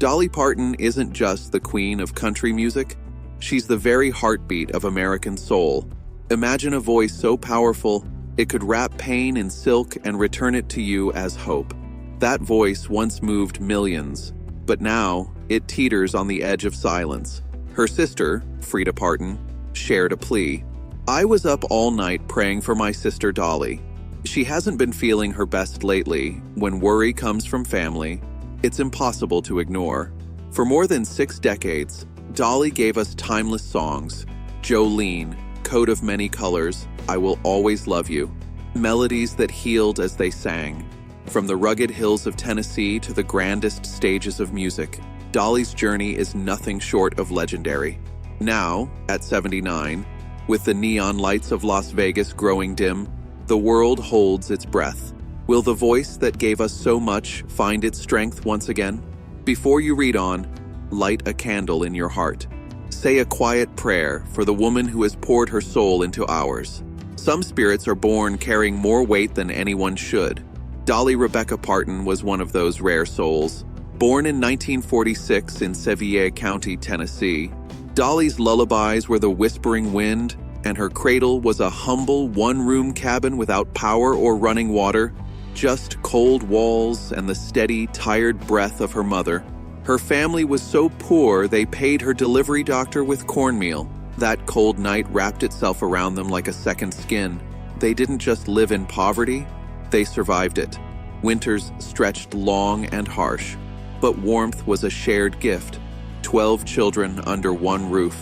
Dolly Parton isn't just the queen of country music, she's the very heartbeat of American soul. Imagine a voice so powerful, it could wrap pain in silk and return it to you as hope. That voice once moved millions, but now it teeters on the edge of silence. Her sister, Frida Parton, shared a plea. "I was up all night praying for my sister Dolly. She hasn't been feeling her best lately. When worry comes from family, it's impossible to ignore." For more than 6 decades, Dolly gave us timeless songs. Jolene, Coat of Many Colors, I Will Always Love You. Melodies that healed as they sang. From the rugged hills of Tennessee to the grandest stages of music, Dolly's journey is nothing short of legendary. Now, at 79, with the neon lights of Las Vegas growing dim, the world holds its breath. Will the voice that gave us so much find its strength once again? Before you read on, light a candle in your heart. Say a quiet prayer for the woman who has poured her soul into ours. Some spirits are born carrying more weight than anyone should. Dolly Rebecca Parton was one of those rare souls. Born in 1946 in Sevier County, Tennessee, Dolly's lullabies were the whispering wind, and her cradle was a humble one-room cabin without power or running water, just cold walls and the steady, tired breath of her mother. Her family was so poor they paid her delivery doctor with cornmeal. That cold night wrapped itself around them like a second skin. They didn't just live in poverty, they survived it. Winters stretched long and harsh, but warmth was a shared gift. 12 children under one roof,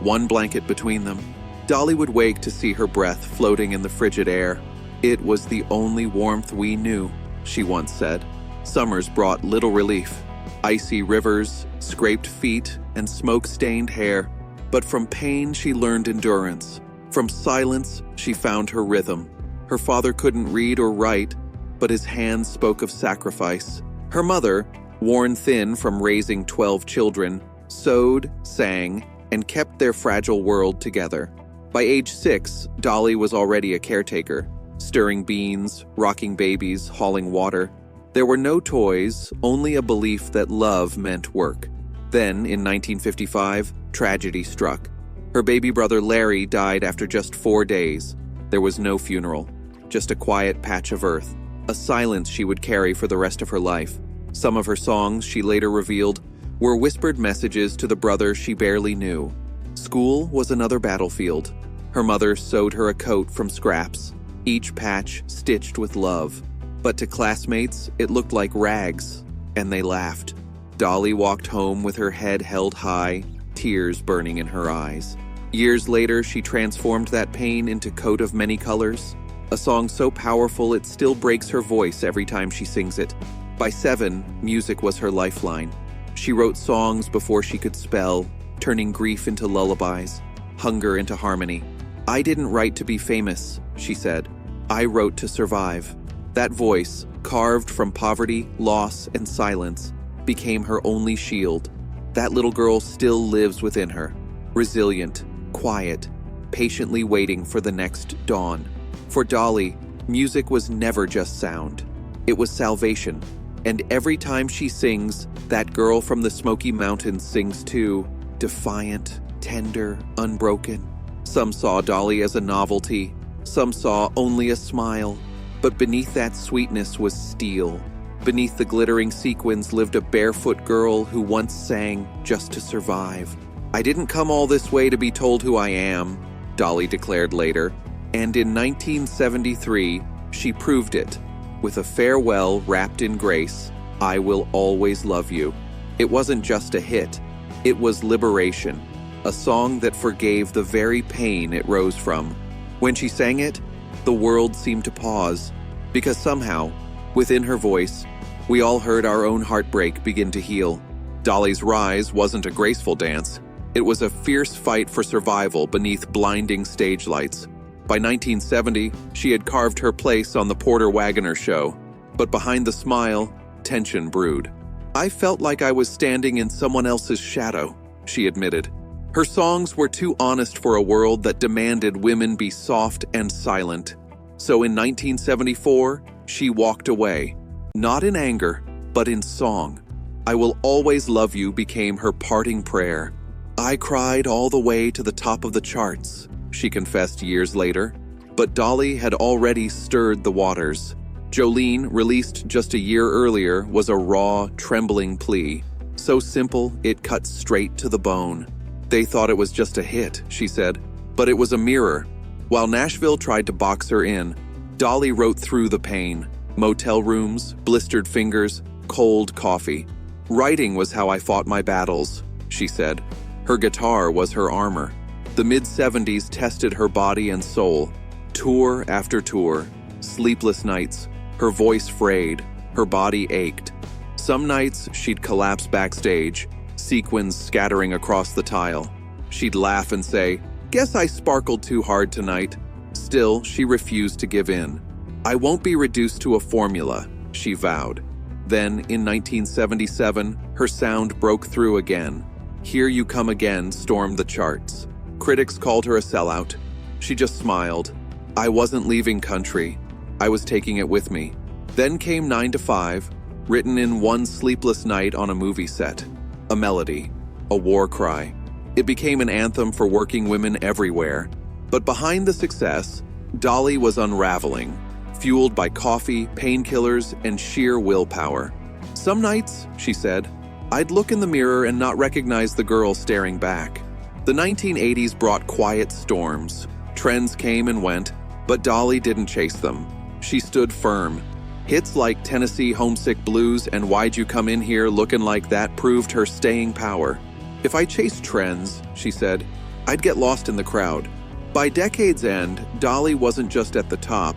one blanket between them. Dolly would wake to see her breath floating in the frigid air. "It was the only warmth we knew," she once said. Summers brought little relief. Icy rivers, scraped feet, and smoke-stained hair. But from pain she learned endurance. From silence she found her rhythm. Her father couldn't read or write, but his hands spoke of sacrifice. Her mother, worn thin from raising 12 children, sewed, sang, and kept their fragile world together. By age 6, Dolly was already a caretaker, stirring beans, rocking babies, hauling water. There were no toys, only a belief that love meant work. Then, in 1955, tragedy struck. Her baby brother Larry died after just 4 days. There was no funeral, just a quiet patch of earth, a silence she would carry for the rest of her life. Some of her songs, she later revealed, were whispered messages to the brother she barely knew. School was another battlefield. Her mother sewed her a coat from scraps, each patch stitched with love. But to classmates, it looked like rags, and they laughed. Dolly walked home with her head held high, tears burning in her eyes. Years later, she transformed that pain into Coat of Many Colors, a song so powerful it still breaks her voice every time she sings it. By 7, music was her lifeline. She wrote songs before she could spell, turning grief into lullabies, hunger into harmony. "I didn't write to be famous," she said. "I wrote to survive." That voice, carved from poverty, loss, and silence, became her only shield. That little girl still lives within her, resilient, quiet, patiently waiting for the next dawn. For Dolly, music was never just sound. It was salvation. And every time she sings, that girl from the Smoky Mountains sings too, defiant, tender, unbroken. Some saw Dolly as a novelty. Some saw only a smile. But beneath that sweetness was steel. Beneath the glittering sequins lived a barefoot girl who once sang just to survive. "I didn't come all this way to be told who I am," Dolly declared later. And in 1973, she proved it. With a farewell wrapped in grace, "I Will Always Love You." It wasn't just a hit. It was liberation. A song that forgave the very pain it rose from. When she sang it, the world seemed to pause, because somehow, within her voice, we all heard our own heartbreak begin to heal. Dolly's rise wasn't a graceful dance. It was a fierce fight for survival beneath blinding stage lights. By 1970, she had carved her place on the Porter Wagoner show, but behind the smile, tension brewed. "I felt like I was standing in someone else's shadow," she admitted. Her songs were too honest for a world that demanded women be soft and silent. So in 1974, she walked away, not in anger, but in song. "I will always love you" became her parting prayer. "I cried all the way to the top of the charts," she confessed years later. But Dolly had already stirred the waters. Jolene, released just a year earlier, was a raw, trembling plea. So simple, it cut straight to the bone. "They thought it was just a hit," she said, "but it was a mirror." While Nashville tried to box her in, Dolly wrote through the pain. Motel rooms, blistered fingers, cold coffee. "Writing was how I fought my battles," she said. Her guitar was her armor. The mid-70s tested her body and soul. Tour after tour, sleepless nights, her voice frayed, her body ached. Some nights she'd collapse backstage, sequins scattering across the tile. She'd laugh and say, "Guess I sparkled too hard tonight." Still, she refused to give in. "I won't be reduced to a formula," she vowed. Then, in 1977, her sound broke through again. "Here You Come Again" stormed the charts. Critics called her a sellout. She just smiled. "I wasn't leaving country. I was taking it with me." Then came 9 to 5, written in one sleepless night on a movie set. A melody, a war cry. It became an anthem for working women everywhere. But behind the success, Dolly was unraveling, fueled by coffee, painkillers, and sheer willpower. "Some nights," she said, "I'd look in the mirror and not recognize the girl staring back." The 1980s brought quiet storms. Trends came and went, but Dolly didn't chase them. She stood firm. Hits like Tennessee Homesick Blues and Why'd You Come In Here Looking Like That proved her staying power. "If I chased trends," she said, "I'd get lost in the crowd." By decade's end, Dolly wasn't just at the top.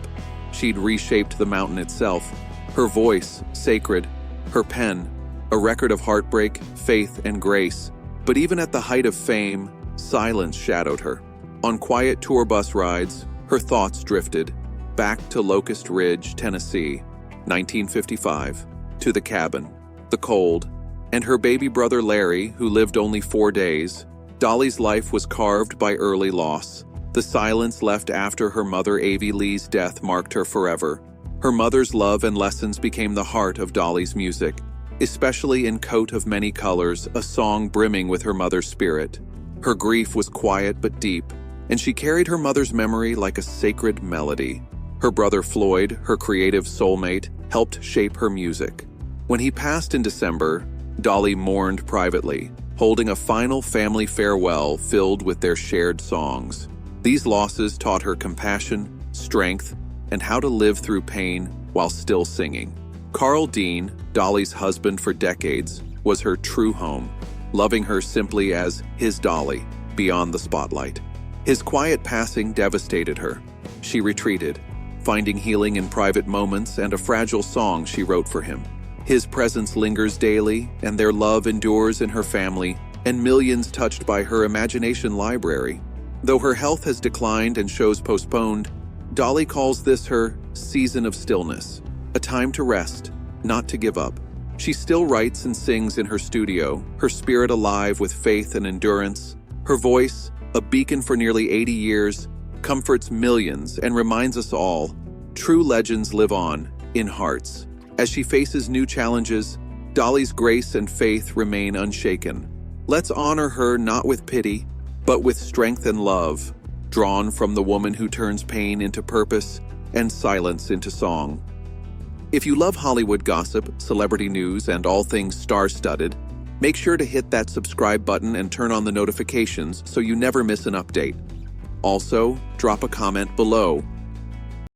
She'd reshaped the mountain itself. Her voice, sacred. Her pen, a record of heartbreak, faith, and grace. But even at the height of fame, silence shadowed her. On quiet tour bus rides, her thoughts drifted. Back to Locust Ridge, Tennessee, 1955. To the cabin, the cold, and her baby brother Larry, who lived only 4 days. Dolly's life was carved by early loss. The silence left after her mother Avie Lee's death marked her forever. Her mother's love and lessons became the heart of Dolly's music, especially in Coat of Many Colors, a song brimming with her mother's spirit. Her grief was quiet but deep, and she carried her mother's memory like a sacred melody. Her brother Floyd, her creative soulmate, helped shape her music. When he passed in December, Dolly mourned privately, holding a final family farewell filled with their shared songs. These losses taught her compassion, strength, and how to live through pain while still singing. Carl Dean, Dolly's husband for decades, was her true home, loving her simply as his Dolly, beyond the spotlight. His quiet passing devastated her. She retreated, finding healing in private moments and a fragile song she wrote for him. His presence lingers daily, and their love endures in her family and millions touched by her imagination library. Though her health has declined and shows postponed, Dolly calls this her season of stillness, a time to rest, not to give up. She still writes and sings in her studio, her spirit alive with faith and endurance. Her voice, a beacon for nearly 80 years, comforts millions and reminds us all, true legends live on, in hearts. As she faces new challenges, Dolly's grace and faith remain unshaken. Let's honor her not with pity, but with strength and love, drawn from the woman who turns pain into purpose and silence into song. If you love Hollywood gossip, celebrity news, and all things star-studded, make sure to hit that subscribe button and turn on the notifications so you never miss an update. Also, drop a comment below